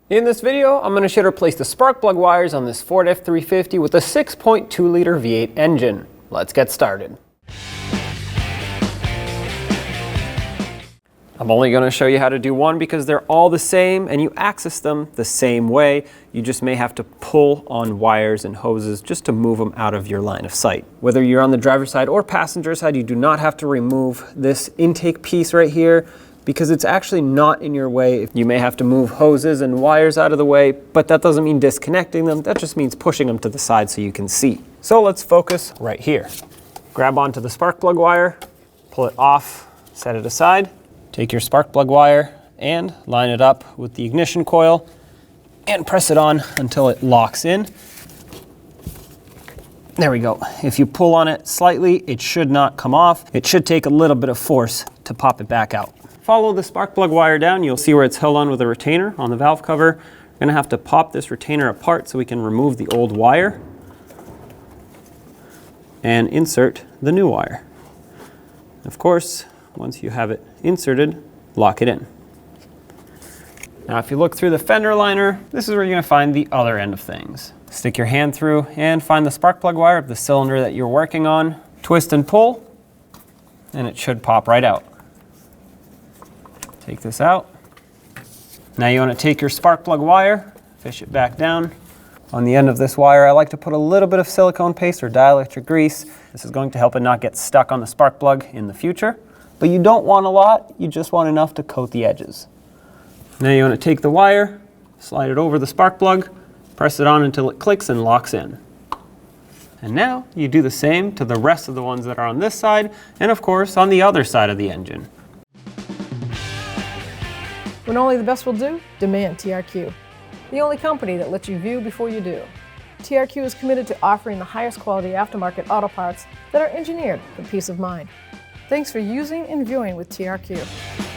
In this video, I'm going to show you how to replace the spark plug wires on this Ford F-350 with a 6.2 liter V8 engine. Let's get started. I'm only going to show you how to do one because they're all the same and you access them the same way. You just may have to pull on wires and hoses just to move them out of your line of sight. Whether you're on the driver's side or passenger side, you do not have to remove this intake piece right here because it's actually not in your way. You may have to move hoses and wires out of the way, but that doesn't mean disconnecting them. That just means pushing them to the side so you can see. So let's focus right here. Grab onto the spark plug wire, pull it off, set it aside. Take your spark plug wire and line it up with the ignition coil and press it on until it locks in. There we go. If you pull on it slightly, it should not come off. It should take a little bit of force to pop it back out. Follow the spark plug wire down. You'll see where it's held on with a retainer on the valve cover. We're gonna have to pop this retainer apart so we can remove the old wire and insert the new wire. Of course, once you have it inserted, lock it in. Now if you look through the fender liner, this is where you're going to find the other end of things. Stick your hand through and find the spark plug wire of the cylinder that you're working on. Twist and pull, and it should pop right out. Take this out. Now you want to take your spark plug wire, fish it back down. On the end of this wire, I like to put a little bit of silicone paste or dielectric grease. This is going to help it not get stuck on the spark plug in the future. But you don't want a lot, you just want enough to coat the edges. Now you want to take the wire, slide it over the spark plug, press it on until it clicks and locks in. And now you do the same to the rest of the ones that are on this side, and of course on the other side of the engine. When only the best will do, demand TRQ. The only company that lets you view before you do. TRQ is committed to offering the highest quality aftermarket auto parts that are engineered for peace of mind. Thanks for using and viewing with TRQ.